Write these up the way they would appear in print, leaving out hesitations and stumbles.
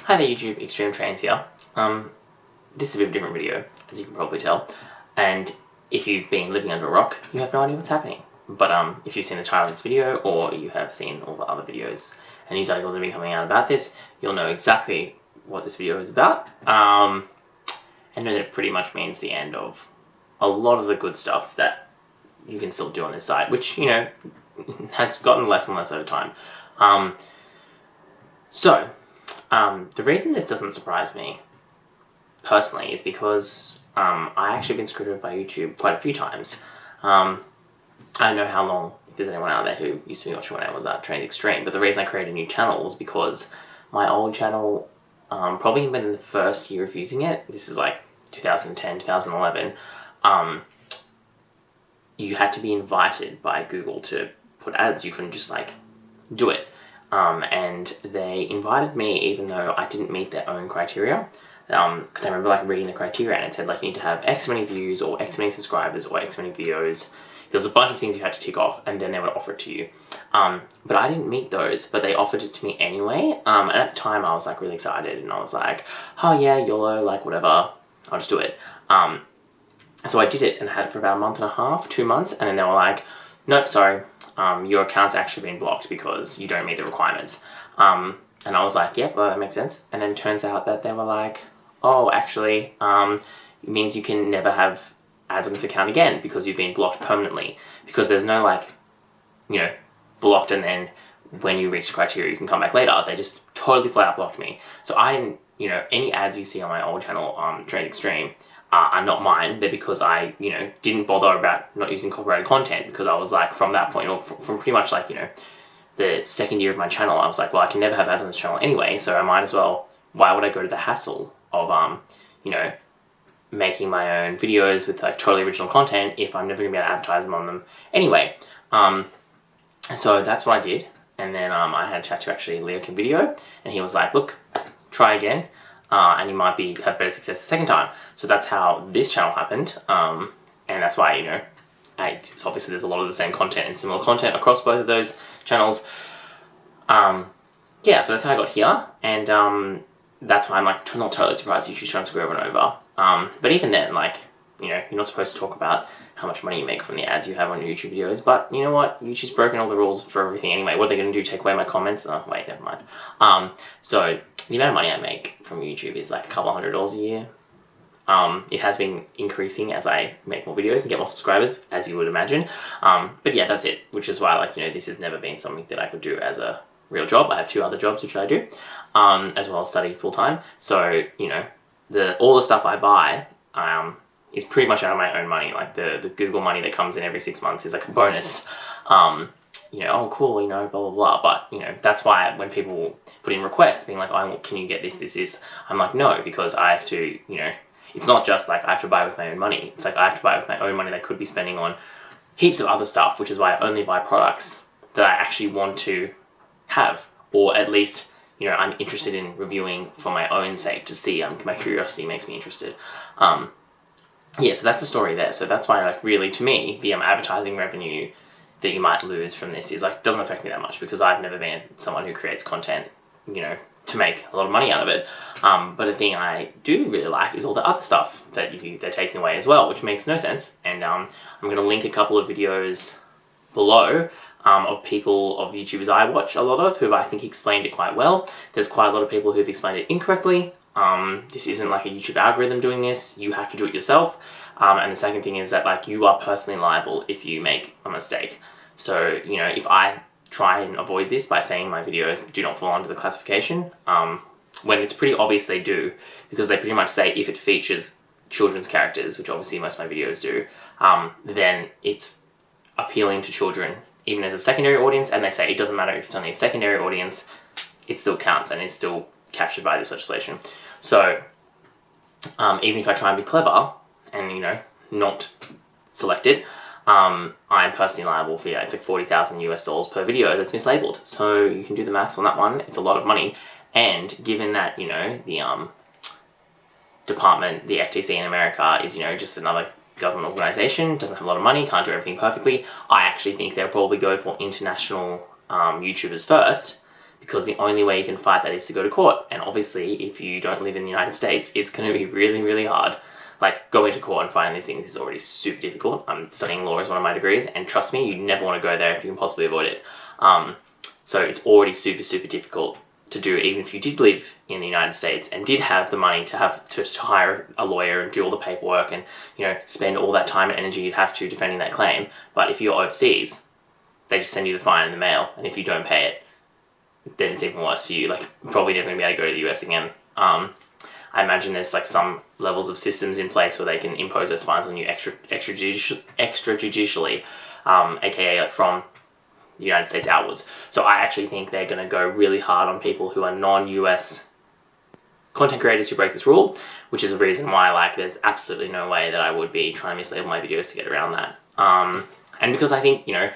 Hi there YouTube, XtremeTrainz here. This is a bit of a different video, as you can probably tell, and if you've been living under a rock, you have no idea what's happening. But if you've seen the title of this video, or you have seen all the other videos and news articles that have been coming out about this, you'll know exactly what this video is about, and know that it pretty much means the end of a lot of the good stuff that you can still do on this site, which, you know, has gotten less and less over time. The reason this doesn't surprise me, personally, is because I actually been screwed over by YouTube quite a few times. I don't know how long, if there's anyone out there who used to be watching when I was at Trainz Extreme, but the reason I created a new channel was because my old channel, probably even in the first year of using it, this is like 2010, 2011, you had to be invited by Google to put ads. You couldn't just like do it. And they invited me even though I didn't meet their own criteria. Because I remember like reading the criteria and it said like you need to have X many views or X many subscribers or X many videos. There was a bunch of things you had to tick off and then they would offer it to you. But I didn't meet those, but they offered it to me anyway. And at the time I was like really excited and I was like, oh yeah, YOLO, like whatever, I'll just do it. So I did it and had it for about a month and a half, 2 months, and then they were like, nope, sorry, your account's actually been blocked because you don't meet the requirements. And I was like, yep, well, that makes sense. And then it turns out that they were like, oh, actually, it means you can never have ads on this account again because you've been blocked permanently. Because there's no like, you know, blocked and then when you reach the criteria you can come back later. They just totally flat out blocked me. So I didn't, you know, any ads you see on my old channel, Trainz Extreme, are not mine. They're because I, you know, didn't bother about not using copyrighted content, because I was like, from that point, or from pretty much like, you know, the second year of my channel, I was like, well, I can never have ads on this channel anyway, so I might as well, why would I go to the hassle of, you know, making my own videos with like totally original content if I'm never gonna be able to advertise them on them anyway. So that's what I did, and then I had a chat to actually Leo Kim Video, and he was like, look, try again. And you might have better success the second time. So that's how this channel happened, and that's why, you know, so obviously there's a lot of the same content and similar content across both of those channels. Yeah, so that's how I got here, and that's why I'm like not totally surprised YouTube's trying to screw everyone over. But even then, like, you know, you're not supposed to talk about how much money you make from the ads you have on your YouTube videos, but you know what? YouTube's broken all the rules for everything anyway. What are they going to do, take away my comments? Oh, wait, never mind. So the amount of money I make from YouTube is like a couple $100 a year. It has been increasing as I make more videos and get more subscribers, as you would imagine. But yeah, that's it, which is why, like, you know, this has never been something that I could do as a real job. I have 2 other jobs which I do, as well as study full-time. So, you know, all the stuff I buy is pretty much out of my own money. Like the Google money that comes in every 6 months is like a bonus. You know, oh cool, you know, blah blah blah. But you know, that's why when people put in requests being like, oh, can you get this, I'm like, no, because I have to, you know, it's not just like I have to buy with my own money. It's like I have to buy with my own money that I could be spending on heaps of other stuff, which is why I only buy products that I actually want to have, or at least, you know, I'm interested in reviewing for my own sake to see. My curiosity makes me interested. Yeah, so that's the story there. So that's why, like, really, to me, the advertising revenue that you might lose from this is like, doesn't affect me that much, because I've never been someone who creates content, you know, to make a lot of money out of it. But the thing I do really like is all the other stuff that they're taking away as well, which makes no sense. And I'm going to link a couple of videos below of YouTubers I watch a lot of, who I think explained it quite well. There's quite a lot of people who've explained it incorrectly. This isn't like a YouTube algorithm doing this. You have to do it yourself. And the second thing is that, like, you are personally liable if you make a mistake. So, you know, if I try and avoid this by saying my videos do not fall under the classification, when it's pretty obvious they do, because they pretty much say if it features children's characters, which obviously most of my videos do, then it's appealing to children, even as a secondary audience, and they say it doesn't matter if it's only a secondary audience, it still counts and it's still captured by this legislation. So, even if I try and be clever and, you know, not select it, I'm personally liable for, yeah, it's like $40,000 US per video that's mislabeled. So you can do the maths on that one. It's a lot of money. And given that, you know, the department, the FTC in America is, you know, just another government organization, doesn't have a lot of money, can't do everything perfectly, I actually think they'll probably go for international YouTubers first, because the only way you can fight that is to go to court. And obviously, if you don't live in the United States, it's going to be really, really hard. Like, going to court and fighting these things is already super difficult. I'm studying law as one of my degrees, and trust me, you never want to go there if you can possibly avoid it. So it's already super, super difficult to do, even if you did live in the United States and did have the money to hire a lawyer and do all the paperwork and, you know, spend all that time and energy you'd have to defending that claim. But if you're overseas, they just send you the fine in the mail, and if you don't pay it, then it's even worse for you. Like, probably never going to be able to go to the US again. I imagine there's like some levels of systems in place where they can impose those fines on you extrajudicially, aka like from the United States outwards. So I actually think they're going to go really hard on people who are non-US content creators who break this rule, which is a reason why, like, there's absolutely no way that I would be trying to mislabel my videos to get around that. And because I think, you know,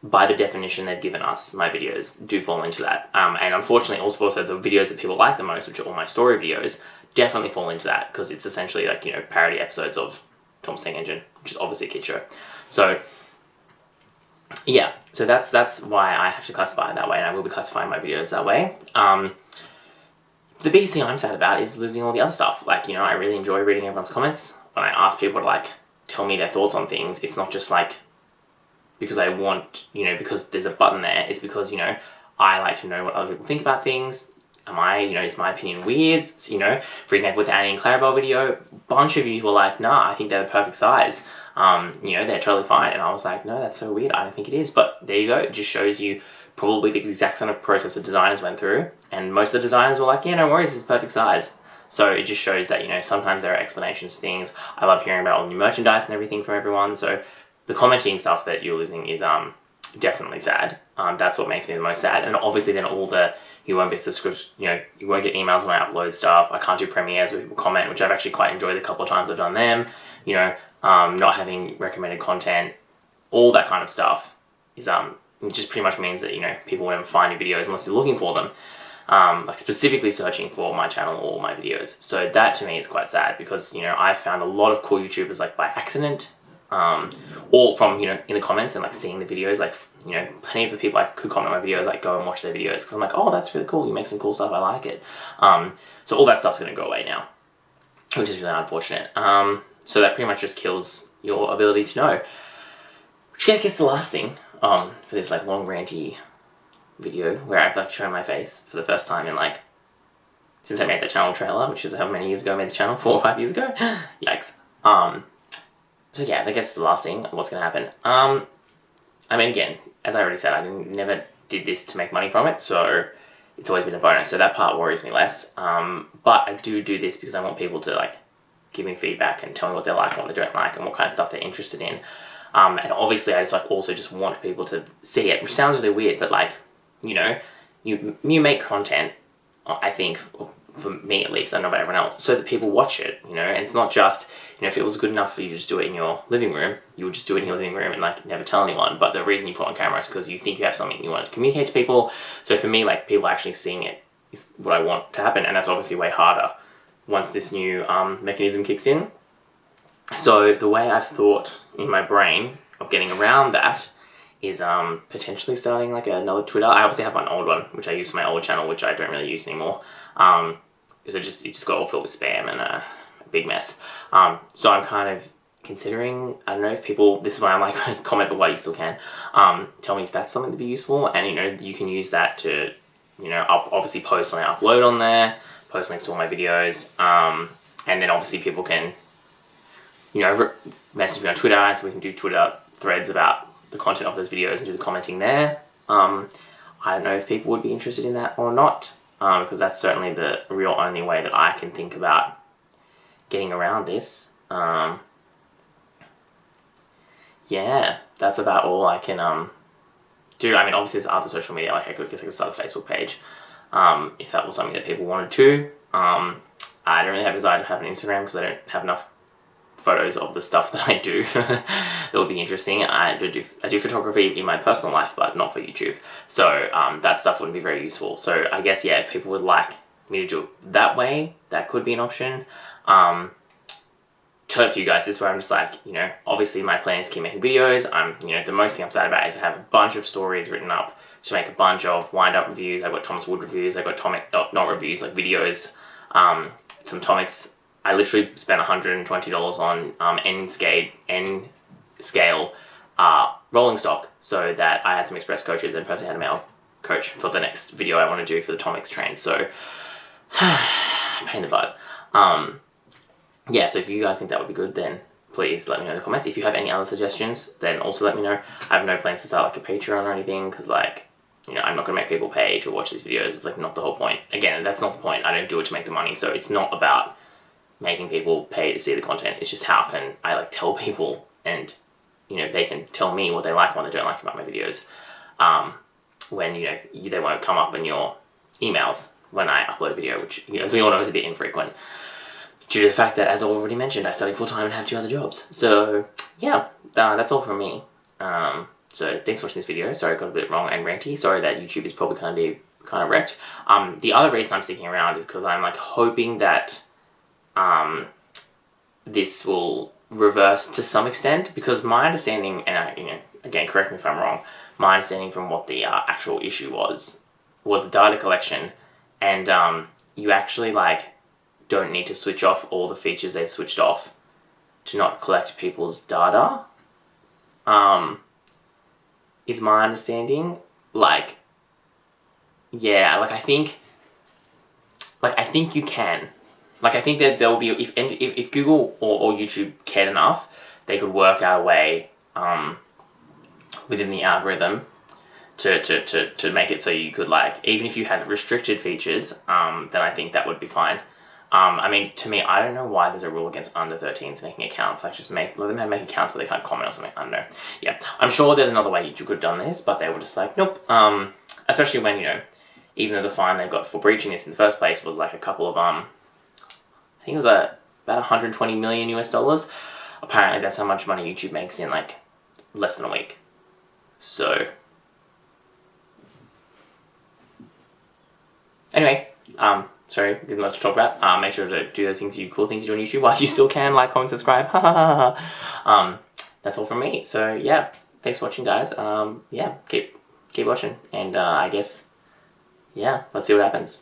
by the definition they've given us, my videos do fall into that. And unfortunately also the videos that people like the most, which are all my story videos, definitely fall into that, because it's essentially like, you know, parody episodes of Tom Sing Engine, which is obviously a kid show. So yeah, so that's why I have to classify it that way, and I will be classifying my videos that way. The biggest thing I'm sad about is losing all the other stuff. Like, you know, I really enjoy reading everyone's comments. When I ask people to, like, tell me their thoughts on things, it's not just like because I want, you know, because there's a button there. It's because, you know, I like to know what other people think about things. You know, is my opinion weird? You know, for example, with the Annie and Clarabelle video, a bunch of you were like, nah, I think they're the perfect size. You know, they're totally fine. And I was like, no, that's so weird. I don't think it is. But there you go. It just shows you probably the exact sort of process the designers went through. And most of the designers were like, yeah, no worries, it's perfect size. So it just shows that, you know, sometimes there are explanations to things. I love hearing about all new merchandise and everything from everyone. So the commenting stuff that you're losing is definitely sad. That's what makes me the most sad. And obviously then you won't get subscriptions, you know, you won't get emails when I upload stuff. I can't do premieres where people comment, which I've actually quite enjoyed the couple of times I've done them. You know, not having recommended content, all that kind of stuff is it just pretty much means that, you know, people won't find your videos unless they're looking for them. Like specifically searching for my channel or my videos. So that to me is quite sad, because, you know, I found a lot of cool YouTubers like by accident, or from, you know, in the comments and like seeing the videos, like, you know, plenty of the people who comment on my videos, like, go and watch their videos, because I'm like, oh, that's really cool, you make some cool stuff, I like it. So all that stuff's going to go away now, which is really unfortunate. So that pretty much just kills your ability to know. Which I guess the last thing for this like long ranty video where I've like shown my face for the first time in like since I made that channel trailer, which is how many years ago I made the channel, 4 or 5 years ago. Yikes. So yeah, I guess the last thing, what's going to happen. I mean, again, as I already said, I never did this to make money from it, so it's always been a bonus, so that part worries me less. But I do this because I want people to like give me feedback and tell me what they like and what they don't like and what kind of stuff they're interested in. And obviously I just like also just want people to see it, which sounds really weird, but like, you know, you make content, I think, for me at least, I don't know about everyone else, so that people watch it, you know, and it's not just, you know, if it was good enough for you to just do it in your living room, you would just do it in your living room and like never tell anyone. But the reason you put on camera is because you think you have something you want to communicate to people. So for me, like, people actually seeing it is what I want to happen, and that's obviously way harder once this new mechanism kicks in. So the way I've thought in my brain of getting around that is potentially starting like another Twitter. I obviously have my old one, which I use for my old channel, which I don't really use anymore. Because it just got all filled with spam and a big mess. So I'm kind of considering, I don't know if people, this is why I'm like, comment below, you still can, tell me if that's something to be useful, and, you know, you can use that to, you know, obviously post when I upload on there, post links to all my videos, and then obviously people can, you know, message me on Twitter, so we can do Twitter threads about the content of those videos and do the commenting there. I don't know if people would be interested in that or not, because that's certainly the real only way that I can think about getting around this. Yeah, that's about all I can do. I mean, obviously there's other social media, like I guess I could start a Facebook page, if that was something that people wanted to. I don't really have a desire to have an Instagram because I don't have enough photos of the stuff that I do that would be interesting. I do photography in my personal life, but not for YouTube. So that stuff wouldn't be very useful. So I guess, yeah, if people would like me to do it that way, that could be an option. Totally up to you guys. This is where I'm just like, you know, obviously my plan is to keep making videos. You know, the most thing I'm sad about is I have a bunch of stories written up to make a bunch of wind-up reviews. I've got Thomas Wood reviews, I've got not reviews, like videos, some Tomics. I literally spent $120 on N-scale rolling stock, so that I had some express coaches and personally had a male coach for the next video I want to do for the XtremeTrainz. So, pain in the butt. Yeah, so if you guys think that would be good, then please let me know in the comments. If you have any other suggestions, then also let me know. I have no plans to start like a Patreon or anything, because like, you know, I'm not going to make people pay to watch these videos. It's like not the whole point. Again, that's not the point. I don't do it to make the money, so it's not about making people pay to see the content. It's just how can I like tell people, and you know, they can tell me what they like and what they don't like about my videos, when you know they won't come up in your emails when I upload a video, which, you know, as we all know, is a bit infrequent due to the fact that, as I already mentioned, I study full-time and have 2 other jobs. So yeah, that's all from me. So thanks for watching this video. Sorry I got a bit wrong and ranty. Sorry that YouTube is probably going to be kind of wrecked. The other reason I'm sticking around is because I'm like hoping that this will reverse to some extent, because my understanding, and you know, again, correct me if I'm wrong, my understanding from what the actual issue was the data collection, and you actually like don't need to switch off all the features they've switched off to not collect people's data, is my understanding. Like, yeah, like I think you can. Like, I think that there will be, if Google or YouTube cared enough, they could work out a way within the algorithm to make it so you could, like, even if you had restricted features, then I think that would be fine. I mean, to me, I don't know why there's a rule against under 13s making accounts. Like, just let them make accounts where they can't comment or something. I don't know. Yeah, I'm sure there's another way YouTube could have done this, but they were just like, nope. Especially when, you know, even though the fine they got for breaching this in the first place was like a couple of, I think it was about 120 million US dollars. Apparently that's how much money YouTube makes in like less than a week. So, anyway, sorry, there's much to talk about. Make sure to do those cool things you do on YouTube while you still can. Like, comment, subscribe. That's all from me. So yeah, thanks for watching, guys. Yeah, keep watching, and I guess, yeah, let's see what happens.